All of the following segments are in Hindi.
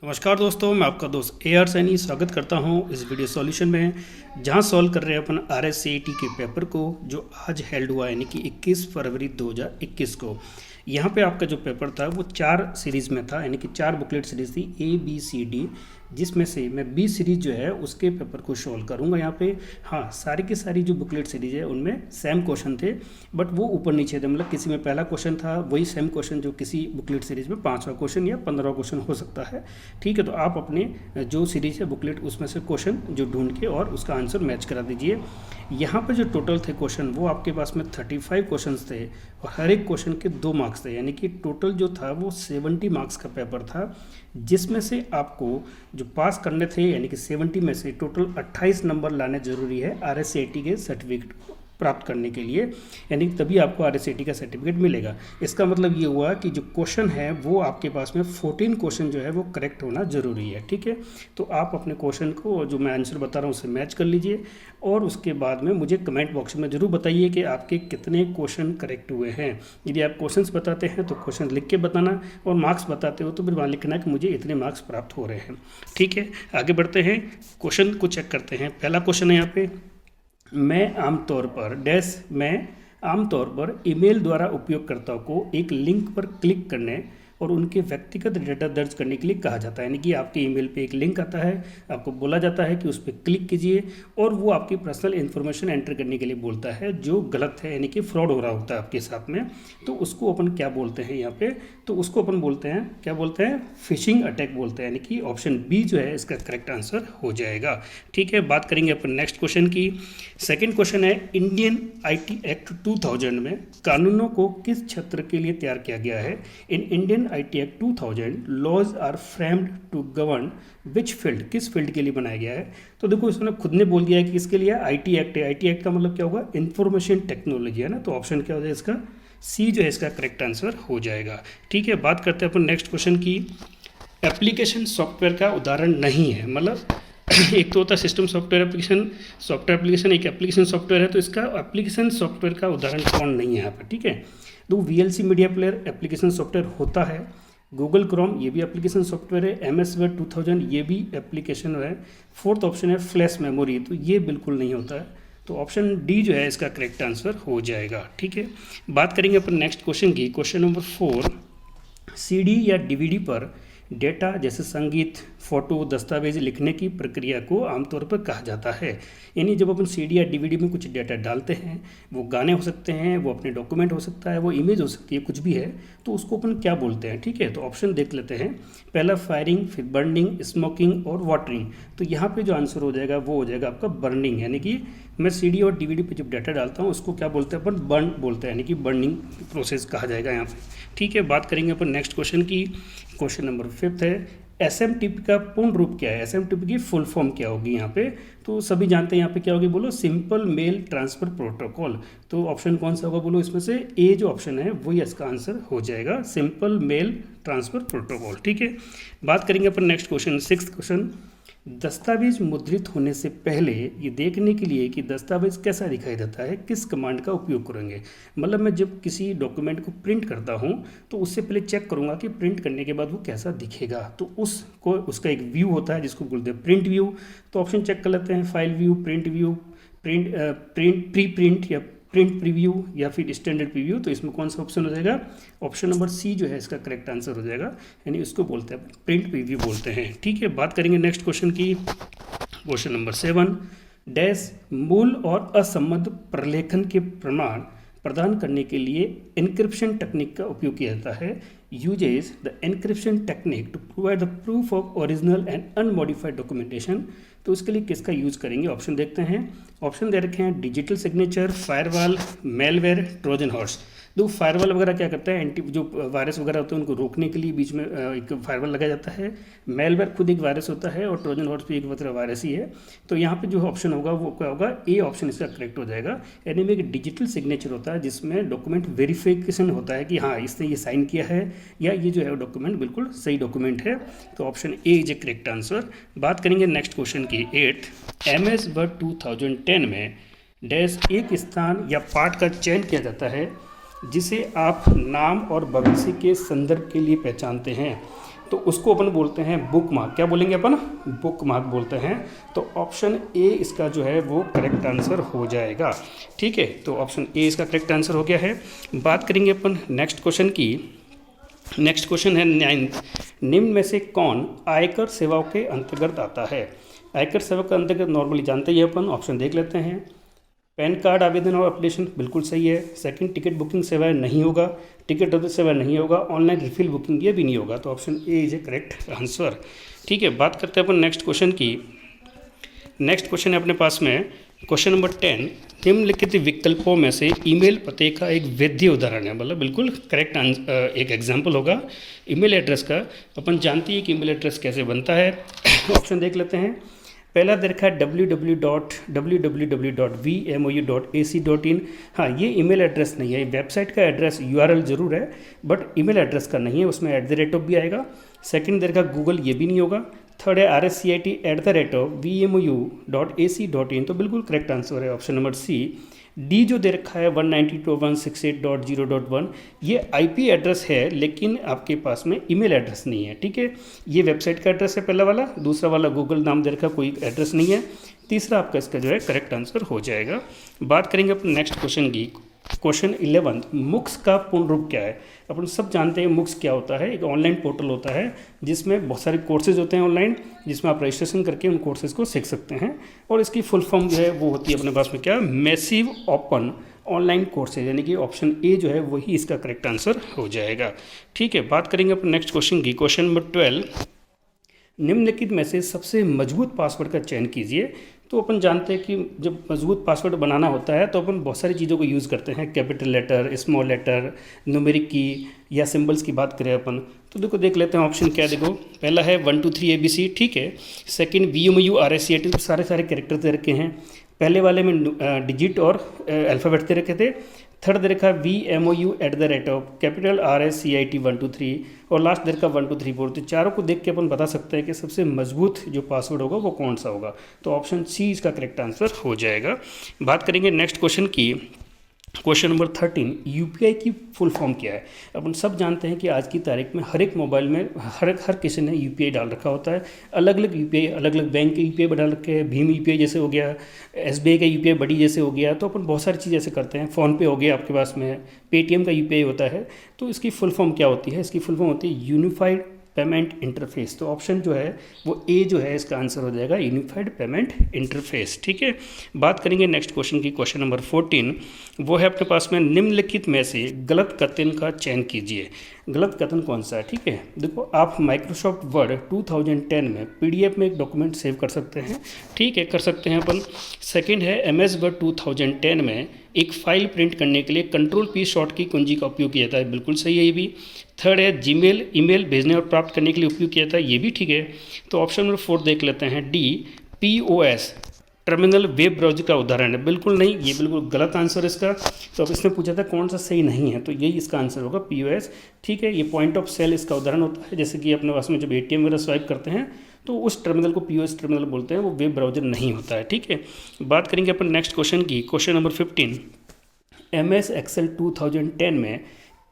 नमस्कार दोस्तों, मैं आपका दोस्त ए आर सैनी स्वागत करता हूं इस वीडियो सॉल्यूशन में, जहां सॉल्व कर रहे हैं अपन RSCET के पेपर को जो आज हेल्ड हुआ यानी कि 21 फरवरी 2021 को। यहां पे आपका जो पेपर था वो 4 सीरीज़ में था, यानी कि 4 बुकलेट सीरीज़ थी A B C D, जिसमें से मैं B सीरीज़ जो है उसके पेपर को सॉल्व करूंगा यहाँ पे। हाँ, सारी की सारी जो बुकलेट सीरीज़ है उनमें सेम क्वेश्चन थे, बट वो ऊपर नीचे थे। मतलब किसी में पहला क्वेश्चन था वही सेम क्वेश्चन जो किसी बुकलेट सीरीज़ में 5वां क्वेश्चन या 15वां क्वेश्चन हो सकता है। ठीक है, तो आप अपने जो सीरीज़ है बुकलेट उसमें से क्वेश्चन जो ढूंढ के और उसका आंसर मैच करा दीजिए। यहाँ पर जो टोटल थे क्वेश्चन वो आपके पास में 35 क्वेश्चन थे और हर एक क्वेश्चन के 2 मार्क्स थे, यानी कि टोटल जो था वो 70 मार्क्स का पेपर था, जिसमें से आपको जो पास करने थे यानी कि 70 में से टोटल 28 नंबर लाने जरूरी है RSCET के सर्टिफिकेट प्राप्त करने के लिए, यानी तभी आपको RSCET का सर्टिफिकेट मिलेगा। इसका मतलब ये हुआ कि जो क्वेश्चन है वो आपके पास में 14 क्वेश्चन जो है वो करेक्ट होना ज़रूरी है। ठीक है, तो आप अपने क्वेश्चन को जो मैं आंसर बता रहा हूँ उससे मैच कर लीजिए और उसके बाद में मुझे कमेंट बॉक्स में ज़रूर बताइए कि आपके कितने क्वेश्चन करेक्ट हुए हैं। यदि आप क्वेश्चन बताते हैं तो क्वेश्चन लिख के बताना, और मार्क्स बताते हो तो फिर वहाँ लिखना कि मुझे इतने मार्क्स प्राप्त हो रहे हैं। ठीक है, आगे बढ़ते हैं, क्वेश्चन को चेक करते हैं। पहला क्वेश्चन है यहाँ पे, मैं आमतौर पर ईमेल द्वारा उपयोगकर्ताओं को एक लिंक पर क्लिक करने और उनके व्यक्तिगत डेटा दर्ज करने के लिए कहा जाता है। यानी कि आपके ईमेल पे एक लिंक आता है, आपको बोला जाता है कि उस पर क्लिक कीजिए और वो आपकी पर्सनल इन्फॉर्मेशन एंटर करने के लिए बोलता है जो गलत है, यानी कि फ्रॉड हो रहा होता है आपके साथ में। तो उसको अपन क्या बोलते हैं यहाँ पे, तो उसको अपन बोलते हैं, क्या बोलते हैं, फिशिंग अटैक बोलते हैं, यानी कि ऑप्शन बी जो है इसका करेक्ट आंसर हो जाएगा। ठीक है, बात करेंगे अपन नेक्स्ट क्वेश्चन की। सेकेंड क्वेश्चन है, इंडियन IT एक्ट 2000 में कानूनों को किस क्षेत्र के लिए तैयार किया गया है? In Indian IT act 2000 laws are framed to govern which field, किस फील्ड के लिए बनाया गया है? तो देखो इसने खुद ने बोल दिया है कि इसके लिए IT एक्ट है। IT एक्ट का मतलब क्या होगा, इंफॉर्मेशन टेक्नोलॉजी है ना, तो ऑप्शन क्या हो जाएगा इसका, सी जो है इसका करेक्ट आंसर हो जाएगा। ठीक है, बात करते हैं अपन नेक्स्ट क्वेश्चन की। एप्लीकेशन सॉफ्टवेयर का उदाहरण नहीं है, मतलब एक तो होता है सिस्टम सॉफ्टवेयर एप्लीकेशन एक एप्लीकेशन सॉफ्टवेयर है, तो इसका एप्लीकेशन सॉफ्टवेयर का उदाहरण कौन नहीं है यहाँ पर? ठीक है, तो VLC media player application software होता है, गूगल क्रोम ये भी एप्लीकेशन सॉफ्टवेयर है, MS वर्ड 2000 ये भी एप्लीकेशन है, फोर्थ ऑप्शन है फ्लैश मेमोरी, तो ये बिल्कुल नहीं होता है, तो ऑप्शन डी जो है इसका करेक्ट आंसर हो जाएगा। ठीक है, बात करेंगे अपन नेक्स्ट क्वेश्चन की। क्वेश्चन नंबर 4, CD या DVD पर डेटा जैसे संगीत, फोटो, दस्तावेज लिखने की प्रक्रिया को आमतौर पर कहा जाता है। यानी जब अपन CD या DVD में कुछ डेटा डालते हैं, वो गाने हो सकते हैं, वो अपने डॉक्यूमेंट हो सकता है, वो इमेज हो सकती है, कुछ भी है, तो उसको अपन क्या बोलते हैं? ठीक है, तो ऑप्शन देख लेते हैं। पहला फायरिंग, फिर बर्निंग, स्मोकिंग और वाटरिंग। तो यहाँ पे जो आंसर हो जाएगा वो हो जाएगा आपका बर्निंग, यानी कि मैं CD और DVD पे जब डाटा डालता हूँ उसको क्या बोलते हैं अपन, बर्न बोलते हैं, यानी कि बर्निंग प्रोसेस कहा जाएगा यहाँ पे। ठीक है, बात करेंगे अपन नेक्स्ट क्वेश्चन की। क्वेश्चन नंबर 5 है, SMTP का पूर्ण रूप क्या है? SMTP की फुल फॉर्म क्या होगी यहाँ पे? तो सभी जानते हैं यहाँ पे क्या होगी, बोलो, सिंपल मेल ट्रांसफर प्रोटोकॉल। तो ऑप्शन कौन सा होगा, बोलो, इसमें से ए जो ऑप्शन है वही इसका आंसर हो जाएगा, सिंपल मेल ट्रांसफर प्रोटोकॉल। ठीक है, बात करेंगे अपन नेक्स्ट क्वेश्चन, 6th क्वेश्चन। दस्तावेज मुद्रित होने से पहले ये देखने के लिए कि दस्तावेज कैसा दिखाई देता है किस कमांड का उपयोग करेंगे? मतलब मैं जब किसी डॉक्यूमेंट को प्रिंट करता हूँ तो उससे पहले चेक करूँगा कि प्रिंट करने के बाद वो कैसा दिखेगा, तो उसका एक व्यू होता है जिसको बोलते हैं प्रिंट व्यू। तो ऑप्शन चेक कर लेते हैं, file view, print view, pre print या प्रिंट प्रीव्यू या फिर स्टैंडर्ड प्रीव्यू। तो इसमें कौन सा ऑप्शन हो जाएगा, ऑप्शन नंबर सी जो है इसका करेक्ट आंसर हो जाएगा, यानी उसको बोलते हैं प्रिंट प्रीव्यू बोलते हैं। ठीक है, बात करेंगे नेक्स्ट क्वेश्चन की। क्वेश्चन नंबर 7, डैश मूल और असंबद्ध प्रलेखन के प्रमाण प्रदान करने के लिए एन्क्रिप्शन टेक्निक का उपयोग किया जाता है। Uses the encryption technique to provide the proof of original and unmodified documentation. तो इसके लिए किसका यूज़ करेंगे, ऑप्शन देखते हैं। ऑप्शन दे रखे हैं, digital signature, firewall, malware, Trojan horse. तो फायरवॉल वगैरह क्या करता है, एंटी जो वायरस वगैरह होते हैं उनको रोकने के लिए बीच में एक फायरवॉल लगाया जाता है। मेलवेयर खुद एक वायरस होता है और ट्रोजन हॉर्स भी एक मतलब वायरस ही है। तो यहाँ पे जो ऑप्शन होगा वो क्या होगा, ए ऑप्शन इसका करेक्ट हो जाएगा। यानी में एक डिजिटल सिग्नेचर होता है जिसमें डॉक्यूमेंट वेरिफिकेशन होता है कि हाँ इसने ये साइन किया है या ये जो है डॉक्यूमेंट बिल्कुल सही डॉक्यूमेंट है। तो option A is A correct answer. बात करेंगे नेक्स्ट क्वेश्चन की। 8, MS वर्ड 2010 में डैश एक स्थान या पाठ का चयन किया जाता है जिसे आप नाम और भविष्य के संदर्भ के लिए पहचानते हैं। तो उसको अपन बोलते हैं बुक मार्क। क्या बोलेंगे अपन? बुक मार्क बोलते हैं। तो ऑप्शन ए इसका जो है वो करेक्ट आंसर हो जाएगा। ठीक है, तो ऑप्शन ए इसका करेक्ट आंसर हो गया है। बात करेंगे अपन नेक्स्ट क्वेश्चन की। नेक्स्ट क्वेश्चन है 9th, निम्न में से कौन आयकर सेवाओं के अंतर्गत आता है? आयकर सेवा के अंतर्गत नॉर्मली जानते ही अपन, ऑप्शन देख लेते हैं। पैन कार्ड आवेदन और अपडेशन बिल्कुल सही है। सेकंड, टिकट बुकिंग सेवाएं नहीं होगा। टिकट रद्द सेवा नहीं होगा। ऑनलाइन रिफिल बुकिंग ये भी नहीं होगा। तो option A is A correct answer. ठीक है, बात करते हैं अपन नेक्स्ट क्वेश्चन की। नेक्स्ट क्वेश्चन है अपने पास में क्वेश्चन नंबर 10, निम्नलिखित विकल्पों में से ईमेल पते का एक वैध उदाहरण है, मतलब बिल्कुल करेक्ट एक एग्जाम्पल होगा ईमेल एड्रेस का। अपन जानती है कि ईमेल एड्रेस कैसे बनता है। ऑप्शन देख लेते हैं। पहला दे रखा है www.vmou.ac.in। हाँ, ये ईमेल एड्रेस नहीं है, वेबसाइट का एड्रेस URL जरूर है बट ईमेल एड्रेस का नहीं है, उसमें @ भी आएगा। सेकंड दे रखा गूगल, ये भी नहीं होगा। थर्ड है RSCIT@vmou.ac.in, तो बिल्कुल करेक्ट आंसर है ऑप्शन नंबर सी। डी जो दे रखा है 192.168.0.1, ये IP एड्रेस है लेकिन आपके पास में ईमेल एड्रेस नहीं है। ठीक है, ये वेबसाइट का एड्रेस है पहला वाला। दूसरा वाला गूगल नाम दे रखा, कोई एड्रेस नहीं है। तीसरा आपका इसका जो है करेक्ट आंसर हो जाएगा। बात करेंगे अपने नेक्स्ट क्वेश्चन की। क्वेश्चन 11, मुक्स का पूर्ण रूप क्या है? अपन सब जानते हैं मुक्स क्या होता है। एक ऑनलाइन पोर्टल होता है जिसमें बहुत सारे कोर्सेज होते हैं ऑनलाइन, जिसमें आप रजिस्ट्रेशन करके उन कोर्सेज को सीख सकते हैं। और इसकी फुल फॉर्म जो है वो होती है अपने पास में क्या? मैसिव ओपन ऑनलाइन कोर्सेज, यानी कि ऑप्शन ए जो है वही इसका करेक्ट आंसर हो जाएगा। ठीक है, बात करेंगे अपन नेक्स्ट क्वेश्चन की। क्वेश्चन नंबर 12, निम्नलिखित में से सबसे मजबूत पासवर्ड का चयन कीजिए। तो अपन जानते हैं कि जब मजबूत पासवर्ड बनाना होता है तो अपन बहुत सारी चीज़ों को यूज़ करते हैं, capital letter, small letter, numeric की या सिंबल्स की बात करें अपन तो देखो देख लेते हैं ऑप्शन क्या। देखो पहला है 1 2 3 ABC, ठीक है। सेकंड VMU RSCIT, तो सारे कैरेक्टर दे रखे हैं। पहले वाले में डिजिट और अल्फ़ाबेट दे रखे थे। थर्ड दे रखा VMOU कैपिटल RSCIT 1 2 3 और लास्ट दे रखा 1 2 3 4। तो चारों को देख के अपन बता सकते हैं कि सबसे मजबूत जो पासवर्ड होगा वो कौन सा होगा। तो ऑप्शन सी इसका करेक्ट आंसर हो जाएगा। बात करेंगे नेक्स्ट क्वेश्चन की। क्वेश्चन नंबर 13, UPI की फुल फॉर्म क्या है? अपन सब जानते हैं कि आज की तारीख में हर एक मोबाइल में हर किसी ने UPI डाल रखा होता है। अलग अलग UPI, अलग अलग बैंक के UPI डाल रखे हैं। भीम UPI जैसे हो गया, SBI का UPI बड़ी जैसे हो गया। तो अपन बहुत सारी चीज़ ऐसे करते हैं। फ़ोनपे हो गया आपके पास में, पेटीएम का UPI होता है। तो इसकी फुल फॉर्म क्या होती है? इसकी फुल फॉर्म होती है यूनिफाइड पेमेंट इंटरफेस। तो ऑप्शन जो है वो ए जो है इसका आंसर हो जाएगा, यूनिफाइड पेमेंट इंटरफेस। ठीक है, बात करेंगे नेक्स्ट क्वेश्चन की। क्वेश्चन नंबर 14, वो है अपने पास में निम्नलिखित में से गलत कथन का चयन कीजिए। गलत कथन कौन सा है? ठीक है, देखो आप माइक्रोसॉफ्ट वर्ड 2010 में PDF में एक डॉक्यूमेंट सेव कर सकते हैं। ठीक है, कर सकते हैं अपन। सेकंड है MS वर्ड 2010 में एक फाइल प्रिंट करने के लिए Ctrl+P शॉर्ट की कुंजी का उपयोग किया जाता है, बिल्कुल सही है ये भी। थर्ड है जीमेल ईमेल भेजने और प्राप्त करने के लिए उपयोग किया जाता है, ये भी ठीक है। तो ऑप्शन नंबर 4 देख लेते हैं, D POS terminal web browser का उदाहरण है, बिल्कुल नहीं, ये बिल्कुल गलत आंसर इसका। तो अब इसमें पूछा था कौन सा सही नहीं है, तो यही इसका आंसर होगा POS। ठीक है, ये पॉइंट ऑफ सेल इसका उदाहरण होता है। जैसे कि अपने पास में जब ATM वगैरह स्वाइप करते हैं तो उस टर्मिनल को POS टर्मिनल बोलते हैं, वो वेब ब्राउज़र नहीं होता है। ठीक है, बात करेंगे अपन नेक्स्ट क्वेश्चन की। क्वेश्चन नंबर 15, MS Excel 2010 में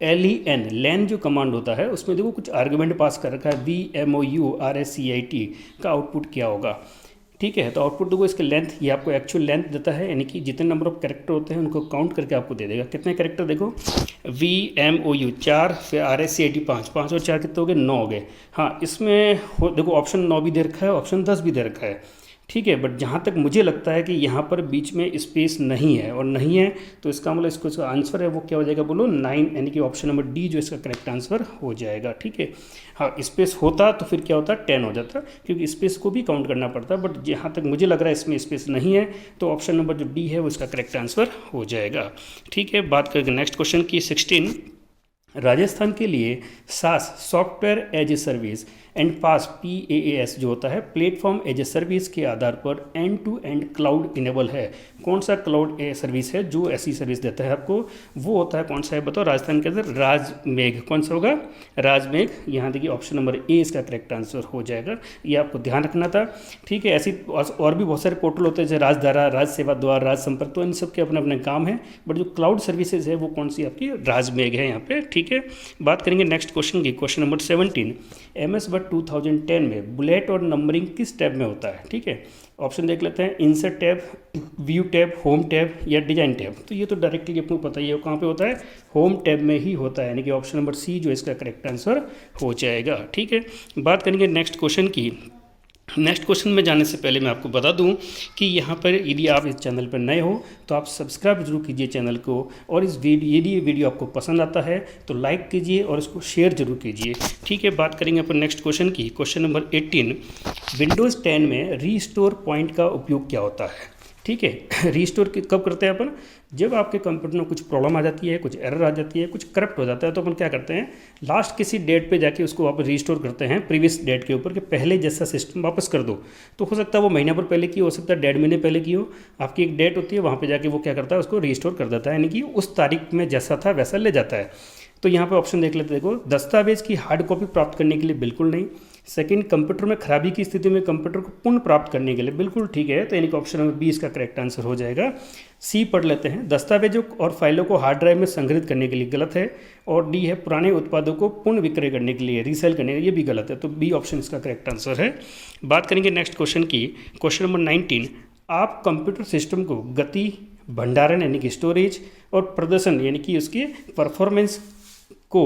LEN जो कमांड होता है उसमें देखो कुछ आर्गुमेंट पास कर रखा है, VMOU RSCIT का आउटपुट क्या होगा। ठीक है, तो आउटपुट देखो इसके लेंथ, ये आपको एक्चुअल लेंथ देता है, यानी कि जितने नंबर ऑफ कैरेक्टर होते हैं उनको काउंट करके आपको दे देगा। कितने कैरेक्टर देखो, VMOU 4, फिर RSCIT 5 और 4 कितने हो गए? 9 हो गए। हाँ, इसमें देखो ऑप्शन 9 भी दे रखा है, ऑप्शन 10 भी दे रखा है। ठीक है, बट जहाँ तक मुझे लगता है कि यहाँ पर बीच में स्पेस नहीं है, और नहीं है तो इसका मतलब इसका आंसर है वो क्या हो जाएगा बोलो? 9, यानी कि ऑप्शन नंबर D जो इसका करेक्ट आंसर हो जाएगा। ठीक है, हाँ स्पेस होता तो फिर क्या होता? 10 हो जाता, क्योंकि स्पेस को भी काउंट करना पड़ता है। बट जहाँ तक मुझे लग रहा है इसमें स्पेस नहीं है, तो ऑप्शन नंबर जो D है वो इसका करेक्ट आंसर हो जाएगा। ठीक है, बात करेंगे नेक्स्ट क्वेश्चन की। 16, राजस्थान के लिए SAS software as a service and PaaS जो होता है प्लेटफॉर्म एज ए सर्विस के आधार पर end to end cloud enable है। कौन सा क्लाउड सर्विस है जो ऐसी सर्विस देता है आपको? वो होता है कौन सा है बताओ? राजस्थान के अंदर राजमेघ। कौन सा होगा? राजमेघ। यहाँ देखिए ऑप्शन नंबर ए इसका करेक्ट आंसर हो जाएगा, ये आपको ध्यान रखना था। ठीक है, ऐसी और भी बहुत सारे पोर्टल होते हैं जैसे राजधारा, राज सेवा द्वार, राज संपर्क, तो इन सब के अपने अपने काम हैं। बट जो क्लाउड सर्विसेज है वो कौन सी आपकी? राजमेघ है यहाँ पे। ठीक है। बात करेंगे नेक्स्ट क्वेश्चन की, क्वेश्चन नंबर 17, MS वर्ड 2010 में बुलेट और नंबरिंग किस टैब में होता है, ठीक है। ऑप्शन देख लेते हैं, insert tab, view tab, home tab या डिजाइन टैब। तो ये तो डायरेक्टली अपने को पता ही है कहाँ पे होता है, होम टैब में ही होता है, यानी कि ऑप्शन नंबर सी जो इसका करेक्ट आंसर हो जाएगा, ठीक है। बात करेंगे नेक्स्ट क्वेश्चन की। नेक्स्ट क्वेश्चन में जाने से पहले मैं आपको बता दूं कि यहाँ पर यदि आप इस चैनल पर नए हो तो आप सब्सक्राइब जरूर कीजिए चैनल को, और इस वीडियो यदि ये वीडियो आपको पसंद आता है तो लाइक कीजिए और इसको शेयर जरूर कीजिए, ठीक है। बात करेंगे अपन नेक्स्ट क्वेश्चन की, क्वेश्चन नंबर 18, विंडोज़ 10 में रीस्टोर पॉइंट का उपयोग क्या होता है, ठीक है। रीस्टोर कब करते हैं अपन, जब आपके कंप्यूटर में कुछ प्रॉब्लम आ जाती है, कुछ एरर आ जाती है, कुछ करप्ट हो जाता है, तो अपन क्या करते हैं, लास्ट किसी डेट पे जाके उसको वापस रीस्टोर करते हैं प्रीवियस डेट के ऊपर, कि पहले जैसा सिस्टम वापस कर दो। तो हो सकता है वो महीना भर पहले की हो सकता है 1.5 महीने पहले की हो, आपकी एक डेट होती है, वहाँ पर जाके वो क्या करता है, उसको रीस्टोर कर देता है, यानी कि उस तारीख में जैसा था वैसा ले जाता है। तो यहाँ पे ऑप्शन देख लेते, देखो, दस्तावेज की हार्ड कॉपी प्राप्त करने के लिए बिल्कुल नहीं। सेकंड, कंप्यूटर में खराबी की स्थिति में कंप्यूटर को पुनः प्राप्त करने के लिए बिल्कुल ठीक है, तो यानी कि ऑप्शन नंबर बी इसका करेक्ट आंसर हो जाएगा। सी पढ़ लेते हैं, दस्तावेजों और फाइलों को हार्ड ड्राइव में संग्रहित करने के लिए गलत है। और डी है, पुराने उत्पादों को पुनः विक्रय करने के लिए, रीसेल करने के लिए, ये भी गलत है, तो बी ऑप्शन इसका करेक्ट आंसर है। बात करेंगे नेक्स्ट क्वेश्चन की, क्वेश्चन नंबर 19, आप कंप्यूटर सिस्टम को गति, भंडारण यानी कि स्टोरेज, और प्रदर्शन यानी कि उसके परफॉर्मेंस को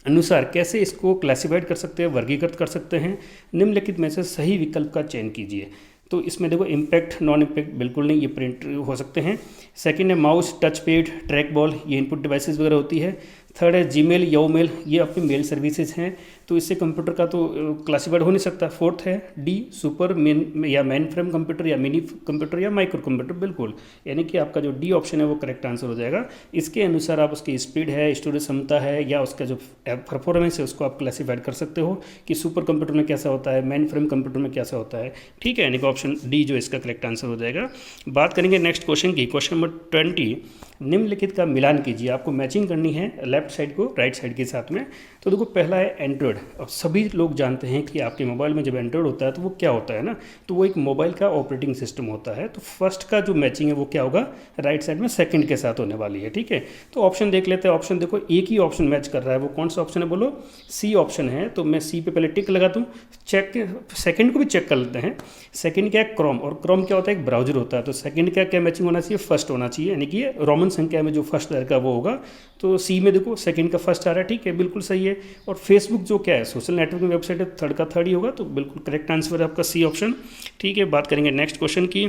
अनुसार कैसे इसको क्लासिफाइड कर सकते हैं, वर्गीकृत कर सकते हैं, निम्नलिखित में से सही विकल्प का चयन कीजिए। तो इसमें देखो, इम्पैक्ट, नॉन इम्पैक्ट बिल्कुल नहीं, ये प्रिंट हो सकते हैं। सेकंड है mouse, touch pad, track ball, ये इनपुट डिवाइसेस वगैरह होती है। थर्ड है जीमेल, योमेल, ये आपकी मेल सर्विसेज हैं, तो इससे कंप्यूटर का तो क्लासिफाइड हो नहीं सकता। फोर्थ है डी, सुपर मेन या मेन फ्रेम कंप्यूटर या मिनी कंप्यूटर या माइक्रो कंप्यूटर, बिल्कुल, यानी कि आपका जो डी ऑप्शन है वो करेक्ट आंसर हो जाएगा। इसके अनुसार आप उसकी स्पीड है, स्टोरेज क्षमता है, या उसका जो परफॉर्मेंस है उसको आप क्लासिफाइड कर सकते हो कि सुपर कंप्यूटर में कैसा होता है, मेन फ्रेम कंप्यूटर में कैसा होता है, ठीक है, यानी कि ऑप्शन डी जो इसका करेक्ट आंसर हो जाएगा। बात करेंगे नेक्स्ट क्वेश्चन की, क्वेश्चन नंबर 20, निम्नलिखित का मिलान कीजिए। आपको मैचिंग करनी है लेफ्ट साइड को राइट साइड के साथ में। तो देखो, पहला है एंड्रॉयड। अब सभी लोग जानते हैं कि आपके मोबाइल में जब एंड्रॉयड होता है तो वो क्या होता है ना, तो वो एक मोबाइल का ऑपरेटिंग सिस्टम होता है। तो फर्स्ट का जो मैचिंग है वो क्या होगा, राइट साइड में सेकंड के साथ होने वाली है, ठीक है। तो ऑप्शन देख लेते हैं। ऑप्शन देखो, एक ही ऑप्शन मैच कर रहा है, वो कौन सा ऑप्शन है बोलो, सी ऑप्शन है। तो मैं सी पे पहले टिक लगा दूँ, चेक, सेकंड को भी चेक कर लेते हैं। सेकंड क्या है, क्रोम, और क्रोम क्या होता है, एक ब्राउजर होता है। तो सेकंड का क्या मैचिंग होना चाहिए, फर्स्ट होना चाहिए, यानी कि रोमन संख्या में जो फर्स्ट का वो होगा। तो सी में देखो सेकंड का फर्स्ट आ रहा है, ठीक है, बिल्कुल सही है। और फेसबुक जो क्या है, सोशल नेटवर्किंग वेबसाइट है, थर्ड का थर्ड ही होगा, तो बिल्कुल करेक्ट आंसर है आपका सी ऑप्शन, ठीक है। बात करेंगे नेक्स्ट क्वेश्चन की,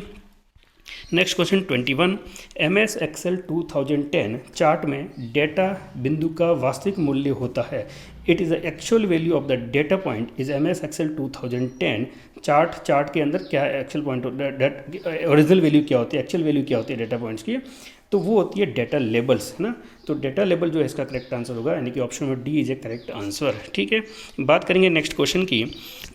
next question 21, MS Excel 2010 chart में डेटा बिंदु का वास्तविक मूल्य होता है। It is the actual value of the data point is MS Excel 2010 chart के अंदर क्या एक्चुअल पॉइंट, ओरिजिनल वैल्यू क्या होती है, एक्चुअल वैल्यू क्या होती है डेटा पॉइंट्स की, तो वो होती है डेटा लेबल्स, है ना। तो डेटा लेबल जो है इसका करेक्ट आंसर होगा, यानी कि option number D is A correct answer, ठीक है। बात करेंगे नेक्स्ट क्वेश्चन की,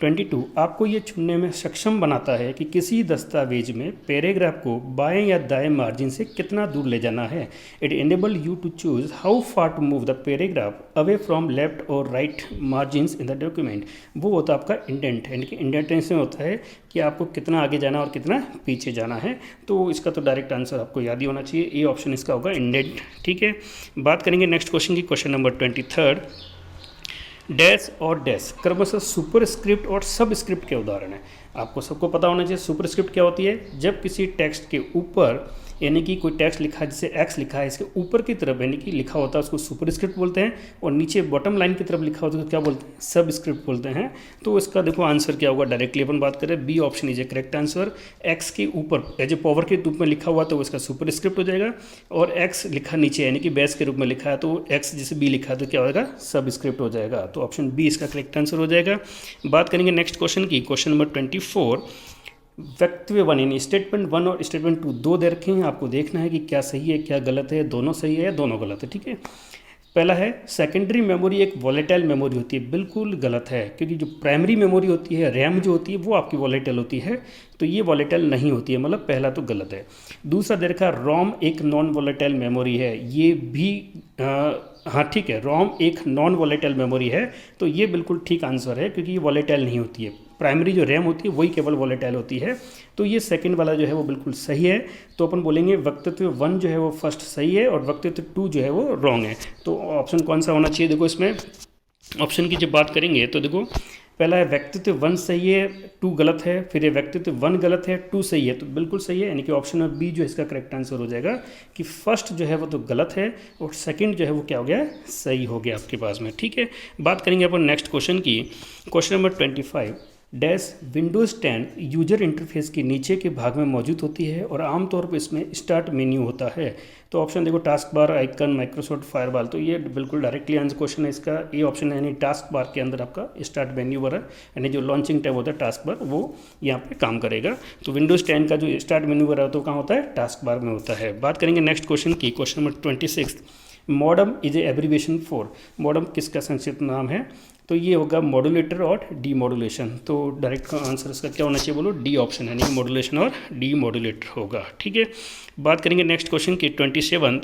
22, आपको ये चुनने में सक्षम बनाता है कि किसी दस्तावेज में पैराग्राफ को बाएं या दाएं मार्जिन से कितना दूर ले जाना है। It enable you to choose how far to move the paragraph away from left और right margins in the document. वो होता है आपका इंडेंट, यानी कि इंडेंटेशन होता है कि आपको कितना आगे जाना और कितना पीछे जाना है। तो इसका तो डायरेक्ट आंसर आपको याद ही होना चाहिए, ए ऑप्शन इसका होगा इंडेंट, ठीक है। बात करेंगे नेक्स्ट क्वेश्चन की, क्वेश्चन नंबर 23, डैश और डैश क्रमशः सुपर स्क्रिप्ट और सब स्क्रिप्ट के उदाहरण है। आपको सबको पता होना चाहिए सुपर स्क्रिप्ट क्या होती है, जब किसी टेक्स्ट के ऊपर, यानी कि कोई टेक्स्ट लिखा है जैसे एक्स लिखा है, इसके ऊपर की तरफ यानी कि लिखा होता है उसको सुपर स्क्रिप्ट बोलते हैं, और नीचे बॉटम लाइन की तरफ लिखा होता है तो क्या बोलते हैं, सब स्क्रिप्ट बोलते हैं। तो इसका देखो आंसर क्या होगा, डायरेक्टली अपन बात करें, B option is A correct answer. X के ऊपर एज ए पावर के रूप में लिखा हुआ तो इसका सुपर स्क्रिप्ट हो जाएगा, और एक्स लिखा नीचे यानी कि बेस के रूप में लिखा है तो एक्स जैसे बी लिखा है तो क्या होगा, सब स्क्रिप्ट हो जाएगा। तो ऑप्शन बी इसका करेक्ट आंसर हो जाएगा। बात करेंगे नेक्स्ट क्वेश्चन की, क्वेश्चन नंबर 24, वक्तव्य 1 यानी स्टेटमेंट 1 और स्टेटमेंट 2 दो दे रखे हैं, आपको देखना है कि क्या सही है क्या गलत है, दोनों सही है या दोनों गलत है, ठीक है। पहला है सेकेंडरी मेमोरी एक वॉलेटाइल मेमोरी होती है, बिल्कुल गलत है, क्योंकि जो प्राइमरी मेमोरी होती है, रैम जो होती है वो आपकी वॉलेटाइल होती है, तो ये वॉलेटाइल नहीं होती है, मतलब पहला तो गलत है। दूसरा दे रखा रोम एक नॉन वॉलेटाइल मेमोरी है, ये भी हाँ ठीक है, रोम एक नॉन वॉलेटाइल मेमोरी है, तो ये बिल्कुल ठीक आंसर है क्योंकि ये वॉलेटाइल नहीं होती है। प्राइमरी जो रैम होती है वही केवल वॉलेटाइल होती है। तो ये सेकंड वाला जो है वो बिल्कुल सही है। तो अपन बोलेंगे वक्तत्व 1 जो है वो फर्स्ट सही है और वक्तत्व 2 जो है वो रॉन्ग है। तो ऑप्शन कौन सा होना चाहिए? देखो इसमें ऑप्शन की जब बात करेंगे तो देखो पहला है व्यक्तित्व 1 सही है, 2 गलत है, फिर ये व्यक्तित्व 1 गलत है, 2 सही है, तो बिल्कुल सही है। यानी कि ऑप्शन में बी जो इसका करेक्ट आंसर हो जाएगा कि फर्स्ट जो है वो तो गलत है और सेकंड जो है वो क्या हो गया? सही हो गया आपके पास में। ठीक है, बात करेंगे अपन नेक्स्ट क्वेश्चन की। Question number 25 dash Windows 10 user interface के नीचे के भाग में मौजूद होती है और आमतौर पर इसमें स्टार्ट मेन्यू होता है। तो ऑप्शन देखो task bar, icon, Microsoft firewall, तो ये बिल्कुल डायरेक्टली आंसर क्वेश्चन है इसका। ए ऑप्शन है, यानी टास्क बार के अंदर आपका स्टार्ट मेन्यू बार यानी जो लॉन्चिंग टैब होता है टास्क बार वो यहाँ पे काम करेगा। तो विंडोज़ 10 का जो स्टार्ट मेन्यू बार है तो कहाँ होता है? टास्क बार में होता है। बात करेंगे नेक्स्ट क्वेश्चन की। Question number 26 modem is a abbreviation for, modem किसका संक्षिप्त नाम है? तो ये होगा मॉड्यूलेटर और डी मॉड्यूलेशन। तो डायरेक्ट आंसर इसका क्या होना चाहिए बोलो? डी ऑप्शन, यानी मॉड्यूलेशन और डी मॉड्यूलेटर होगा। ठीक है, बात करेंगे नेक्स्ट क्वेश्चन की। 27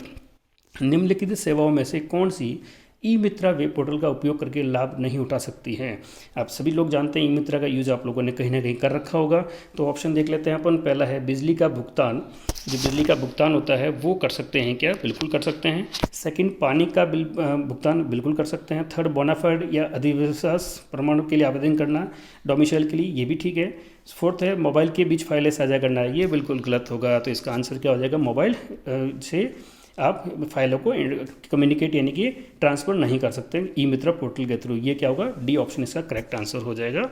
निम्नलिखित सेवाओं में से कौन सी ई मित्रा वेब पोर्टल का उपयोग करके लाभ नहीं उठा सकती हैं? आप सभी लोग जानते हैं ई मित्रा का यूज़ आप लोगों ने कहीं ना कहीं कर रखा होगा। तो ऑप्शन देख लेते हैं अपन। पहला है बिजली का भुगतान, जो बिजली का भुगतान होता है वो कर सकते हैं क्या? बिल्कुल कर सकते हैं। सेकंड, पानी का बिल भुगतान बिल्कुल कर सकते हैं। थर्ड, बोनाफाइड या अधिविश्वास प्रमाण के लिए आवेदन करना डोमिसाइल के लिए, ये भी ठीक है। फोर्थ है मोबाइल के बीच फाइलें साझा करना, ये बिल्कुल गलत होगा। तो इसका आंसर क्या हो जाएगा? मोबाइल से आप फाइलों को कम्युनिकेट यानी कि ट्रांसफ़र नहीं कर सकते ई मित्रा पोर्टल के थ्रू, ये क्या होगा? डी ऑप्शन इसका करेक्ट आंसर हो जाएगा।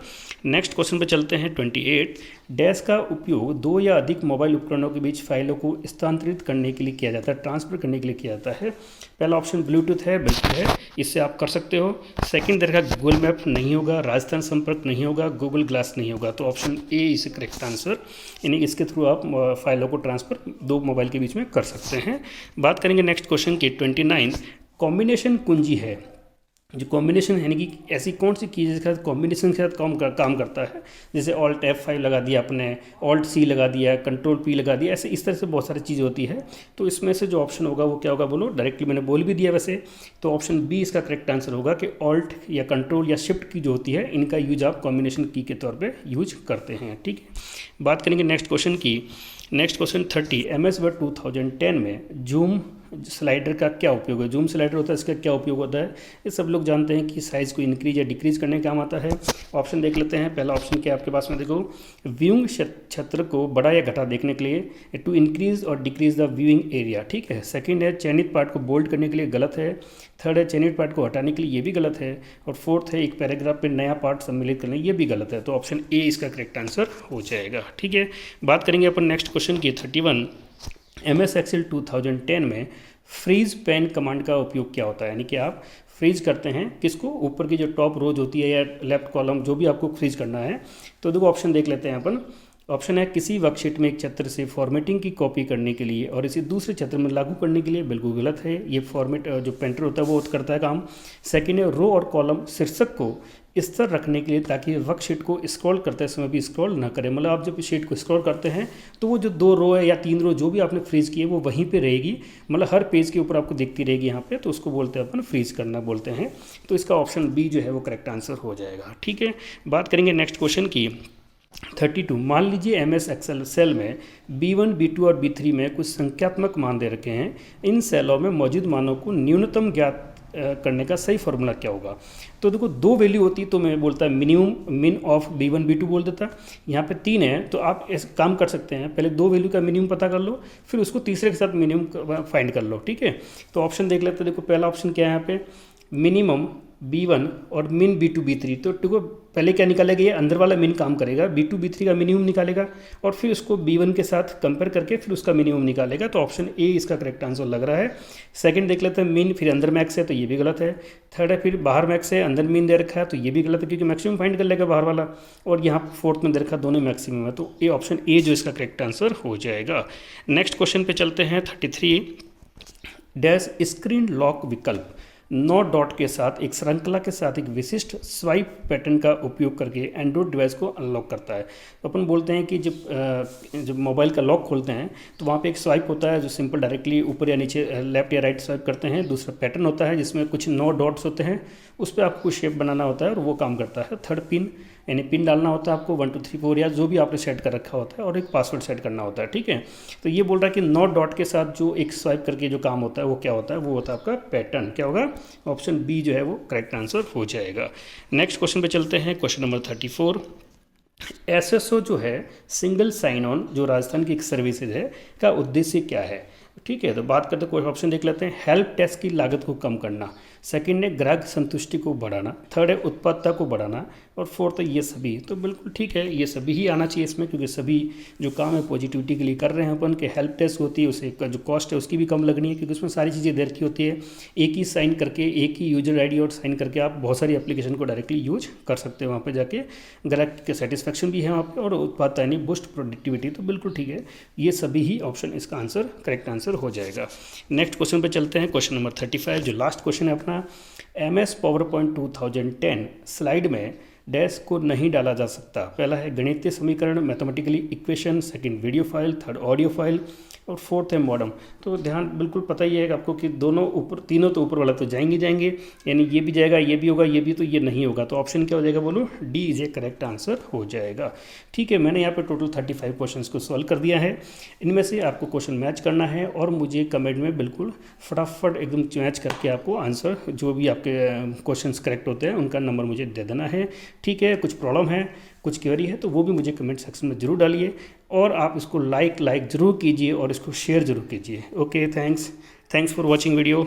नेक्स्ट क्वेश्चन पे चलते हैं। 28 डैश का उपयोग 2 या अधिक मोबाइल उपकरणों के बीच फाइलों को स्थानांतरित करने के लिए किया जाता है, ट्रांसफ़र करने के लिए किया जाता है। पहला ऑप्शन ब्लूटूथ है, बिल्कुल है, इससे आप कर सकते हो। सेकंड देखा गूगल मैप नहीं होगा, राजस्थान संपर्क नहीं होगा, गूगल ग्लास नहीं होगा। तो option A is correct answer, यानी इसके थ्रू आप फाइलों को ट्रांसफ़र 2 मोबाइल के बीच में कर सकते हैं। बात करेंगे नेक्स्ट क्वेश्चन की। 29 कॉम्बिनेशन कुंजी है, जो कॉम्बिनेशन यानी कि ऐसी कौन सी चीज़ जिसके साथ कॉम्बिनेशन के साथ काम करता है, जैसे ऑल्ट F5 लगा दिया आपने, ऑल्ट C लगा दिया, कंट्रोल P लगा दिया, ऐसे इस तरह से बहुत सारी चीज़ें होती है। तो इसमें से जो ऑप्शन होगा वो क्या होगा बोलो? डायरेक्टली मैंने बोल भी दिया वैसे, तो ऑप्शन बी इसका करेक्ट आंसर होगा कि ऑल्ट या कंट्रोल या शिफ्ट की जो होती है इनका यूज आप कॉम्बिनेशन की के तौर पर यूज करते हैं। ठीक है, बात करेंगे नेक्स्ट क्वेश्चन की। नेक्स्ट क्वेश्चन 30 MS वर्ड 2010 में जूम स्लाइडर का क्या उपयोग है? जूम स्लाइडर होता है, इसका क्या उपयोग होता है? ये सब लोग जानते हैं कि साइज़ को इंक्रीज या डिक्रीज करने का काम आता है। ऑप्शन देख लेते हैं। पहला ऑप्शन क्या है आपके पास में? देखो व्यूइंग क्षेत्र को बड़ा या घटा देखने के लिए, टू इंक्रीज और डिक्रीज द व्यूइंग एरिया। ठीक है। सेकंड है चयनित पार्ट को बोल्ड करने के लिए, गलत है। थर्ड है चयनित पार्ट को हटाने के लिए, ये भी गलत है। और फोर्थ है एक पैराग्राफ पे नया पार्ट सम्मिलित करना, ये भी गलत है। तो ऑप्शन ए इसका करेक्ट आंसर हो जाएगा। ठीक है, बात करेंगे अपन नेक्स्ट क्वेश्चन की। 31 MS Excel 2010 में फ्रीज पेन कमांड का उपयोग क्या होता है? यानी कि आप फ्रीज करते हैं किसको? ऊपर की जो टॉप रोज होती है या लेफ्ट कॉलम, जो भी आपको फ्रीज करना है। तो देखो ऑप्शन देख लेते हैं अपन। ऑप्शन है किसी वर्कशीट में एक चित्र से फॉर्मेटिंग की कॉपी करने के लिए और इसे दूसरे चित्र में लागू करने के लिए, बिल्कुल गलत है। ये फॉर्मेट जो पेंटर होता है वो करता है काम। सेकंड है रो और कॉलम शीर्षक को स्थिर रखने के लिए, ताकि वर्कशीट को स्क्रॉल करते समय भी स्क्रॉल ना करें। मतलब आप जब शीट को स्क्रॉल करते हैं तो वो जो 2 रो है या 3 रो जो भी आपने फ्रीज की है वो वहीं पे रहेगी, मतलब हर पेज के ऊपर आपको दिखती रहेगी यहाँ पे, तो उसको बोलते हैं अपन फ्रीज करना बोलते हैं। तो इसका ऑप्शन बी जो है वो करेक्ट आंसर हो जाएगा। ठीक है, बात करेंगे नेक्स्ट क्वेश्चन की। 32 मान लीजिए MS Excel सेल में B1, B2 और B3 में कुछ संख्यात्मक मान दे रखे हैं। इन सेलों में मौजूद मानों को न्यूनतम ज्ञात करने का सही फॉर्मूला क्या होगा? तो देखो 2 वैल्यू होती तो मैं बोलता मिनिमम मिन ऑफ B1, B2 बोल देता। यहाँ पे 3 है तो आप ऐसे काम कर सकते हैं, पहले 2 वैल्यू का मिनिमम पता कर लो, फिर उसको तीसरे के साथ मिनिमम फाइंड कर लो। ठीक है, तो ऑप्शन देख लेते हैं। देखो पहला ऑप्शन क्या है यहाँ पे? मिनिमम B1 और मिन B2, B3। तो देखो पहले क्या निकालेगा? ये अंदर वाला मिन काम करेगा, B2, B3 का मिनिमम निकालेगा और फिर उसको B1 के साथ कंपेयर करके फिर उसका मिनिमम निकालेगा। तो ऑप्शन ए इसका करेक्ट आंसर लग रहा है। सेकंड देख लेते हैं, मिन फिर अंदर मैक्स है तो ये भी गलत है। थर्ड है फिर बाहर मैक्स है, अंदर मिन दे रखा है तो ये भी गलत है, क्योंकि मैक्सिमम फाइंड कर लेगा बाहर वाला। और यहाँ फोर्थ में दे रखा दोनों मैक्सिमम है, तो ये ऑप्शन ए जो इसका करेक्ट आंसर हो जाएगा। नेक्स्ट क्वेश्चन पे चलते हैं। 33 डैश स्क्रीन लॉक विकल्प 9 डॉट के साथ एक श्रृंखला के साथ एक विशिष्ट स्वाइप पैटर्न का उपयोग करके एंड्रॉइड डिवाइस को अनलॉक करता है। तो अपन बोलते हैं कि जब मोबाइल का लॉक खोलते हैं तो वहाँ पे एक स्वाइप होता है जो सिंपल डायरेक्टली ऊपर या नीचे लेफ्ट या राइट स्वाइप करते हैं। दूसरा पैटर्न होता है जिसमें कुछ 9 डॉट्स होते हैं, उस पर आपको शेप बनाना होता है और वो काम करता है। थर्ड पिन यानी पिन डालना होता है आपको 1 2 3 4 या जो भी आपने सेट कर रखा होता है, और एक पासवर्ड सेट करना होता है, ठीक है। तो ये बोल रहा है कि नॉट डॉट के साथ जो एक स्वाइप करके जो काम होता है वो क्या होता है, वो होता है आपका पैटर्न। क्या होगा, ऑप्शन बी जो है वो करेक्ट आंसर हो जाएगा। नेक्स्ट क्वेश्चन पे चलते हैं, क्वेश्चन नंबर 34। एसएसओ जो है सिंगल साइन ऑन, जो राजस्थान की एक सर्विसेज है, का उद्देश्य क्या है, ठीक है। तो बात करते हैं, कोई ऑप्शन देख लेते हैं। हेल्प डेस्क की लागत को कम करना, सेकंड है ग्राहक संतुष्टि को बढ़ाना, थर्ड है उत्पादकता को बढ़ाना, और फोर्थ है ये सभी। तो बिल्कुल ठीक है, ये सभी ही आना चाहिए इसमें, क्योंकि सभी जो काम है पॉजिटिविटी के लिए कर रहे हैं अपन के। हेल्प डेस्क होती है, उसे जो कॉस्ट है उसकी भी कम लगनी है, क्योंकि उसमें सारी चीज़ें दे रखी होती है। एक ही साइन करके, एक ही यूजर आईडी और साइन करके आप बहुत सारी एप्लीकेशन को डायरेक्टली यूज कर सकते हो वहाँ पे जाके। ग्राहक के सेटिस्फैक्शन भी है वहाँ पे, और उत्पादकता यानी बूस्ट प्रोडक्टिविटी। तो बिल्कुल ठीक है, ये सभी ही ऑप्शन इसका आंसर करेक्ट आंसर हो जाएगा। नेक्स्ट क्वेश्चन पे चलते हैं, क्वेश्चन नंबर 35, जो लास्ट क्वेश्चन है अपना। MS PowerPoint 2010 स्लाइड में डैश को नहीं डाला जा सकता। पहला है गणितीय समीकरण, mathematically equation, second video file, third audio file, और फोर्थ है मॉडम। तो ध्यान बिल्कुल पता ही है आपको कि दोनों ऊपर, तीनों तो ऊपर वाला तो जाएंगे जाएंगे, यानी ये भी जाएगा, ये भी होगा, ये भी, तो ये नहीं होगा। तो ऑप्शन क्या हो जाएगा, बोलो D is A correct answer हो जाएगा। ठीक है, मैंने यहाँ पे टोटल 35 क्वेश्चन को सॉल्व कर दिया है। इनमें से आपको क्वेश्चन मैच करना है, और मुझे कमेंट में बिल्कुल फटाफट एकदम मैच करके आपको आंसर, जो भी आपके क्वेश्चन करेक्ट होते हैं उनका नंबर मुझे दे देना है। ठीक है, कुछ प्रॉब्लम है, कुछ क्वेरी है, तो वो भी मुझे कमेंट सेक्शन में ज़रूर डालिए, और आप इसको लाइक ज़रूर कीजिए और इसको शेयर ज़रूर कीजिए। Okay, thanks for watching video.